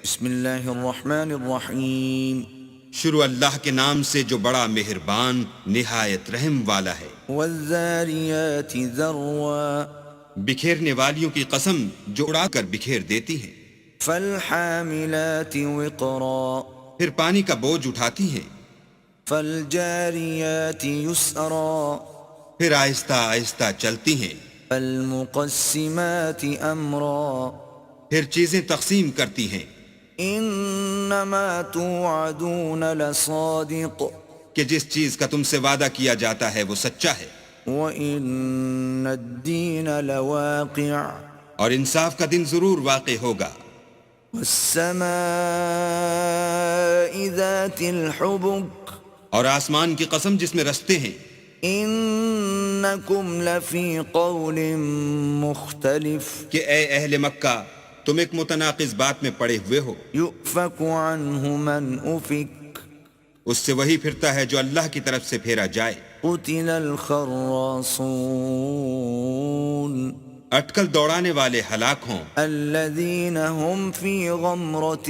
بسم اللہ الرحمن الرحیم. شروع اللہ کے نام سے جو بڑا مہربان نہایت رحم والا ہے. والذاریات ذروا بکھیرنے والیوں کی قسم جو اڑا کر بکھیر دیتی ہیں. فالحاملات وقرا پھر پانی کا بوجھ اٹھاتی ہیں. فالجاریات یسرا پھر آہستہ آہستہ چلتی ہیں. فالمقسمات امرا پھر چیزیں تقسیم کرتی ہیں. انما توعدون لصادق کہ جس چیز کا تم سے وعدہ کیا جاتا ہے وہ سچا ہے. وان الدین لواقع اور انصاف کا دن ضرور واقع ہوگا. والسماء ذات الحبك اور آسمان کی قسم جس میں رستے ہیں. انکم لفی قول مختلف کہ اے اہل مکہ تم ایک متناقض بات میں پڑے ہوئے ہو. یؤفک عنہ من افک اس سے وہی پھرتا ہے جو اللہ کی طرف سے پھیرا جائے. قتل الخراصون اٹکل دوڑانے والے ہلاک ہوں. الذین هم فی غمرۃ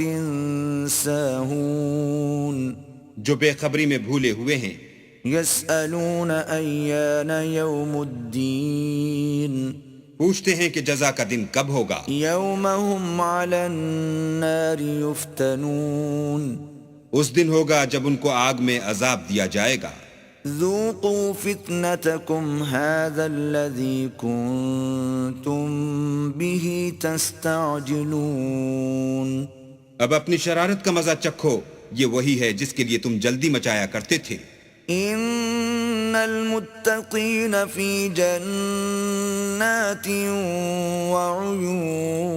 ساہون جو بے خبری میں بھولے ہوئے ہیں. یسألون ایان یوم الدین پوچھتے ہیں کہ جزا کا دن کب ہوگا. یوم هم علی النار یفتنون اس دن ہوگا جب ان کو آگ میں عذاب دیا جائے گا. ذوقوا فتنتکم هذا الذی کنتم به تستعجلون اب اپنی شرارت کا مزہ چکھو یہ وہی ہے جس کے لیے تم جلدی مچایا کرتے تھے. ان المتقین فی جنات وعیون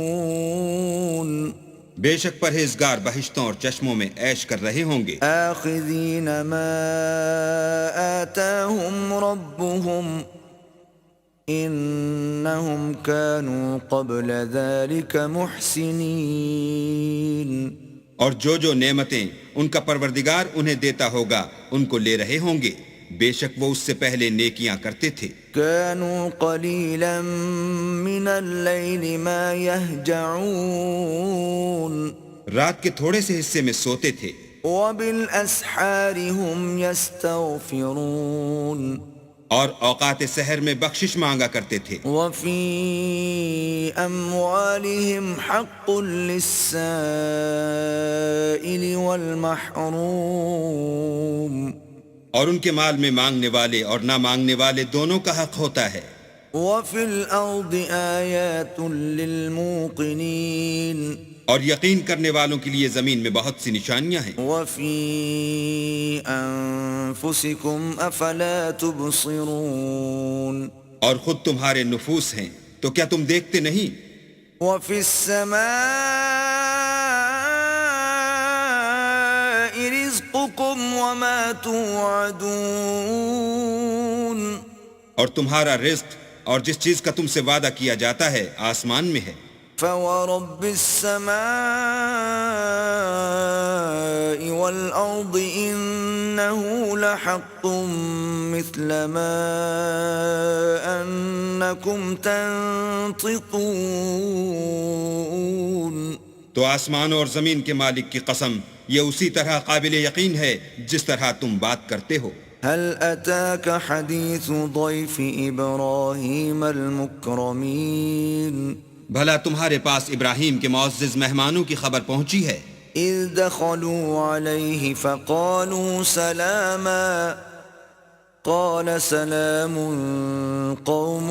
بے شک پرہیزگار بہشتوں اور چشموں میں عیش کر رہے ہوں گے. آخذین ما آتاہم ربهم انہم كانوا قبل ذلك محسنین اور جو نعمتیں ان کا پروردگار انہیں دیتا ہوگا ان کو لے رہے ہوں گے. بے شک وہ اس سے پہلے نیکیاں کرتے تھے. كانوا قليلا من الليل ما يهجعون رات کے تھوڑے سے حصے میں سوتے تھے. وبالاسحار هم يستغفرون اور اوقات سحر میں بخشش مانگا کرتے تھے. وفي اموالهم حق للسائل والمحروم اور ان کے مال میں مانگنے والے اور نہ مانگنے والے دونوں کا حق ہوتا ہے. وفي الارض آیات للموقنین اور یقین کرنے والوں کے لیے زمین میں بہت سی نشانیاں ہیں. وفي انفسکم افلا تبصرون اور خود تمہارے نفوس ہیں تو کیا تم دیکھتے نہیں. وفي السماء رزقكم وما توعدون اور تمہارا رزق اور جس چیز کا تم سے وعدہ کیا جاتا ہے آسمان میں ہے. فورب السماء والأرض إنه لحق مثل ما أنكم تنطقون تو آسمان اور زمین کے مالک کی قسم یہ اسی طرح قابل یقین ہے جس طرح تم بات کرتے ہو. هل أتاك حديث ضيف إبراهيم المكرمين بھلا تمہارے پاس ابراہیم کے معزز مہمانوں کی خبر پہنچی ہے. اذ دخلوا عليه فقالوا سلاما قال سلام قوم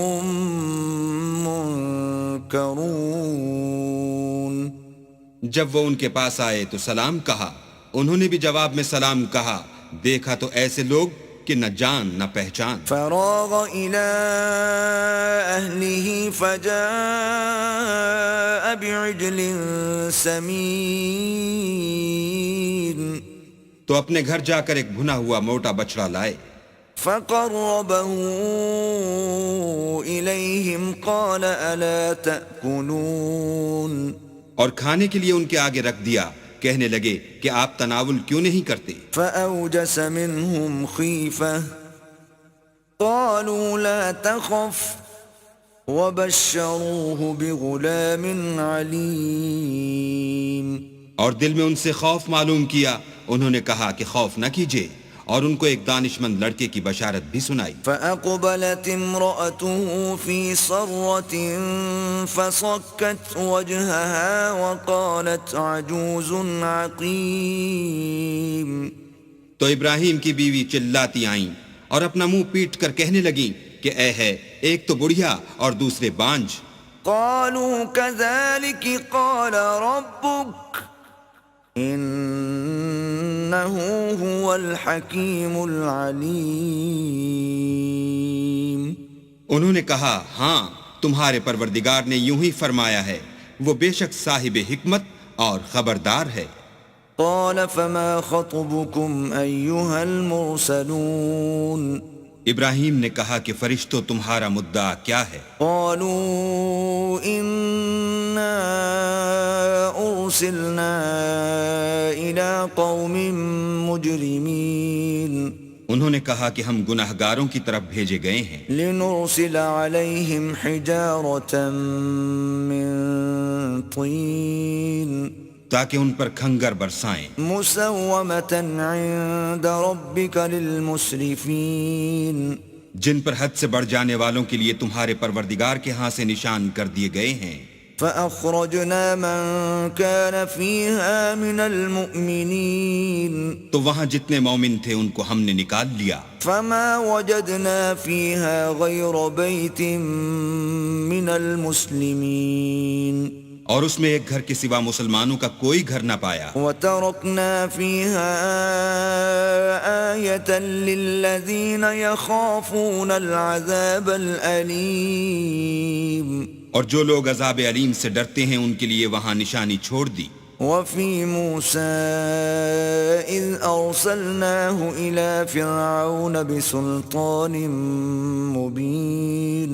منكرون جب وہ ان کے پاس آئے تو سلام کہا. انہوں نے بھی جواب میں سلام کہا. دیکھا تو ایسے لوگ کہ نہ جان نہ پہچان. فراغ الى اہلہ فجاء بعجل سمین تو اپنے گھر جا کر ایک بھنا ہوا موٹا بچڑا لائے. فقربه الیہم قال الا تأکلون اور کھانے کے لیے ان کے آگے رکھ دیا. کہنے لگے کہ آپ تناول کیوں نہیں کرتے. فأوجس منهم خیفة قالوا لا تخف وبشروه بغلام علیم اور دل میں ان سے خوف معلوم کیا، انہوں نے کہا کہ خوف نہ کیجیے، اور ان کو ایک دانشمند لڑکے کی بشارت بھی سنائی۔ فأقبلت امرأته في صرة فصكت وجهها وقالت عجوز عقيم۔ تو ابراہیم کی بیوی چلاتی آئیں اور اپنا منہ پیٹ کر کہنے لگیں کہ اے ہے، ایک تو بڑھیا اور دوسرے بانجھ۔ قالوا كذلك قال ربك إنه هو الحكيم العليم۔ انہوں نے کہا ہاں، تمہارے پروردگار نے یوں ہی فرمایا ہے، وہ بے شک صاحب حکمت اور خبردار ہے۔ قال فما خطبكم أيها المرسلون؟ ابراہیم نے کہا کہ فرشتوں تمہارا مدعا کیا ہے؟ قالوا إنا أرسلنا إلى قوم مجرمين انہوں نے کہا کہ ہم گناہگاروں کی طرف بھیجے گئے ہیں، لنرسل عليهم حجارة من طين تاکہ ان پر کھنگر برسائیں، مسومة عند ربك للمسرفين، جن پر حد سے بڑھ جانے والوں کے لیے تمہارے پروردگار کے ہاں سے نشان کر دیے گئے ہیں۔ فأخرجنا من كان فيها من المؤمنين، تو وہاں جتنے مومن تھے ان کو ہم نے نکال لیا، فما وجدنا فيها غير بيت من المسلمين، اور اس میں ایک گھر کے سوا مسلمانوں کا کوئی گھر نہ پایا، وتركنا فيها آية للذين يخافون العذاب الأليم، اور جو لوگ عذاب علیم سے ڈرتے ہیں ان کے لیے وہاں نشانی چھوڑ دی۔ وفي موسى إذ أرسلناه إلى فرعون بسلطان مبين،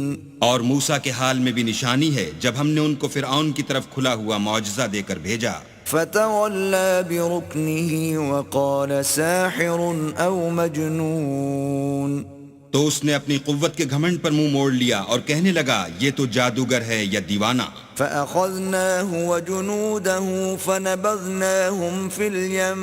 اور موسیٰ کے حال میں بھی نشانی ہے جب ہم نے ان کو فرعون کی طرف کھلا ہوا معجزہ دے کر بھیجا۔ فتولى بركنه وقال ساحر أو مجنون، تو اس نے اپنی قوت کے گھمنڈ پر منہ موڑ لیا اور کہنے لگا یہ تو جادوگر ہے یا دیوانہ۔ فأخذناه وجنوده فنبذناهم في اليم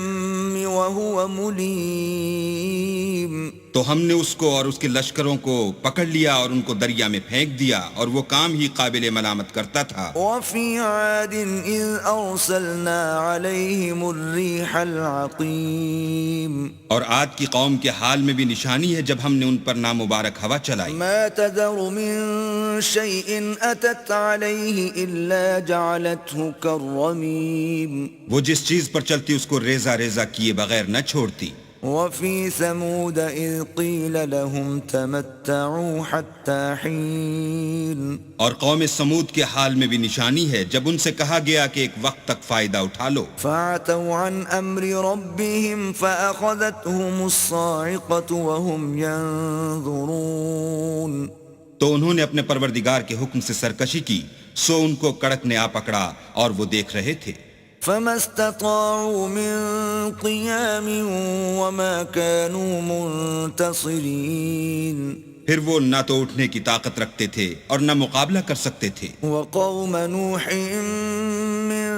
وهو مليم، تو ہم نے اس کو اور اس کے لشکروں کو پکڑ لیا اور ان کو دریا میں پھینک دیا، اور وہ کام ہی قابل ملامت کرتا تھا۔ وفي عاد إذ أرسلنا عليهم الريح العقيم، اور عاد کی قوم کے حال میں بھی نشانی ہے جب ہم نے ان پر نامبارک ہوا چلائی۔ ما تذر من شيء أتت عليه إلا جعلته كالرميم، وہ جس چیز پر چلتی اس کو ریزہ ریزہ کیے بغیر نہ چھوڑتی۔ وفي ثمود إذ قيل لهم تمتعوا حتى حين، اور قوم سمود کے حال میں بھی نشانی ہے جب ان سے کہا گیا کہ ایک وقت تک فائدہ اٹھا لو، فعتوا عن أمر ربهم فأخذتهم الصاعقة وهم ينظرون، تو انہوں نے اپنے پروردگار کے حکم سے سرکشی کی، سو ان کو کڑک نے آ پکڑا اور وہ دیکھ رہے تھے۔ فما استطاعوا من قيام وما كانوا منتصرين، پھر وہ نہ تو اٹھنے کی طاقت رکھتے تھے اور نہ مقابلہ کر سکتے تھے۔ وقوم نوح من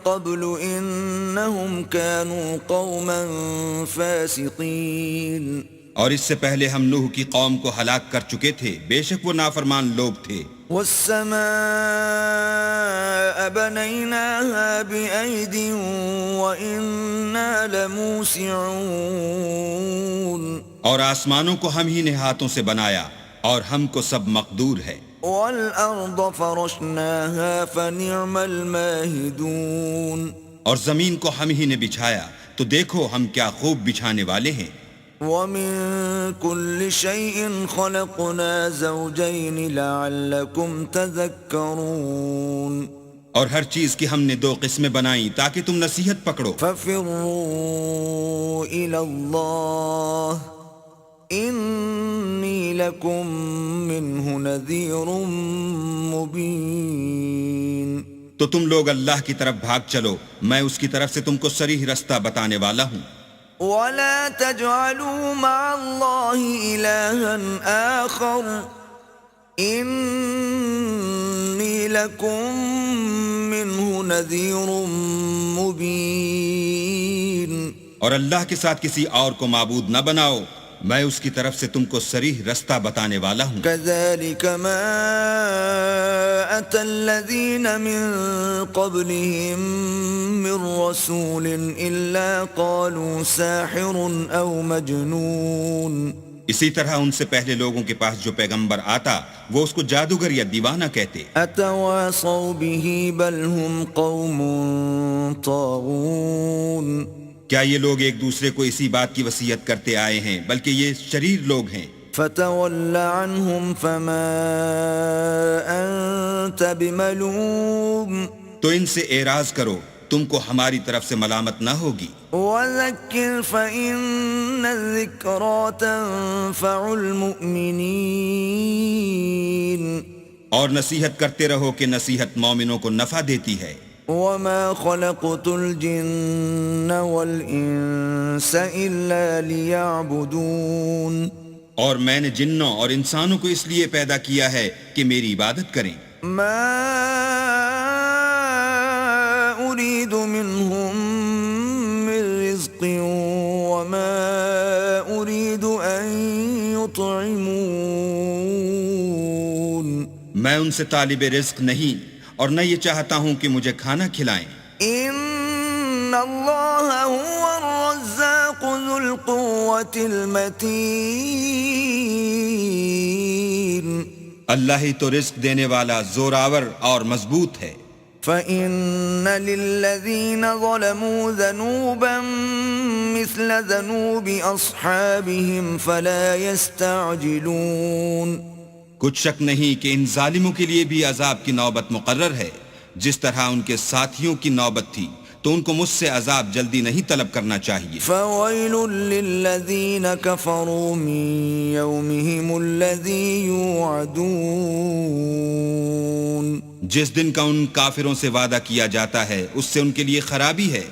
قبل إنهم كانوا قوما فاسقين، اور اس سے پہلے ہم نوح کی قوم کو ہلاک کر چکے تھے، بے شک وہ نافرمان لوگ تھے۔ والسماء بنيناها بأيد وإنا لموسعون، اور آسمانوں کو ہم ہی نے ہاتھوں سے بنایا اور ہم کو سب مقدور ہے۔ والأرض فرشناها فنعم الماهدون، اور زمین کو ہم ہی نے بچھایا تو دیکھو ہم کیا خوب بچھانے والے ہیں۔ ومن كل شيء خلقنا زوجين لعلكم تذكرون، اور ہر چیز کی ہم نے دو قسمیں بنائیں تاکہ تم نصیحت پکڑو۔ ففروا إلى الله إني لكم منه نذير مبين، تو تم لوگ اللہ کی طرف بھاگ چلو، میں اس کی طرف سے تم کو صریح رستہ بتانے والا ہوں۔ ولا تجعلوا مع الله إلها آخر إني لكم منه نذير مبين. اور اللہ کے ساتھ کسی اور کو معبود نہ بناؤ، میں اس کی طرف سے تم کو صریح رستہ بتانے والا ہوں. كذلك ما أتى الذين من قبلهم من رسول إلا قالوا ساحر أو مجنون. اسی طرح ان سے پہلے لوگوں کے پاس جو پیغمبر آتا وہ اس کو جادوگر یا دیوانہ کہتے. أتواصوا به بل هم قوم طاغون. کیا یہ لوگ ایک دوسرے کو اسی بات کی وصیت کرتے آئے ہیں، بلکہ یہ شریر لوگ ہیں. فتول عنهم فما أنت بملوم. تو ان سے اعراض کرو، تم کو ہماری طرف سے ملامت نہ ہوگی. وذكر فإن الذكرى تنفع المؤمنين. اور نصیحت کرتے رہو کہ نصیحت مومنوں کو نفع دیتی ہے. وما خلقت الجن والإنس إلا ليعبدون. اور میں نے جنوں اور انسانوں کو اس لیے پیدا کیا ہے کہ میری عبادت کریں. ما أريد منهم من رزق وما أريد أن يطعمون. میں ان سے طالب رزق نہیں اور نہ یہ چاہتا ہوں کہ مجھے کھانا کھلائیں. ان اللہ هو الرزاق ذو القوة المتین. اللہ ہی تو رزق دینے والا زوراور اور مضبوط ہے. فإن للذین ظلموا ذنوبا مثل ذنوب اصحابهم فلا يستعجلون. کچھ شک نہیں کہ ان ظالموں کے لیے بھی عذاب کی نوبت مقرر ہے، جس طرح ان کے ساتھیوں کی نوبت تھی، تو ان کو مجھ سے عذاب جلدی نہیں طلب کرنا چاہیے. فویل للذین کفروا من یومہم الذی یوعدون. جس دن کا ان کافروں سے وعدہ کیا جاتا ہے اس سے ان کے لیے خرابی ہے.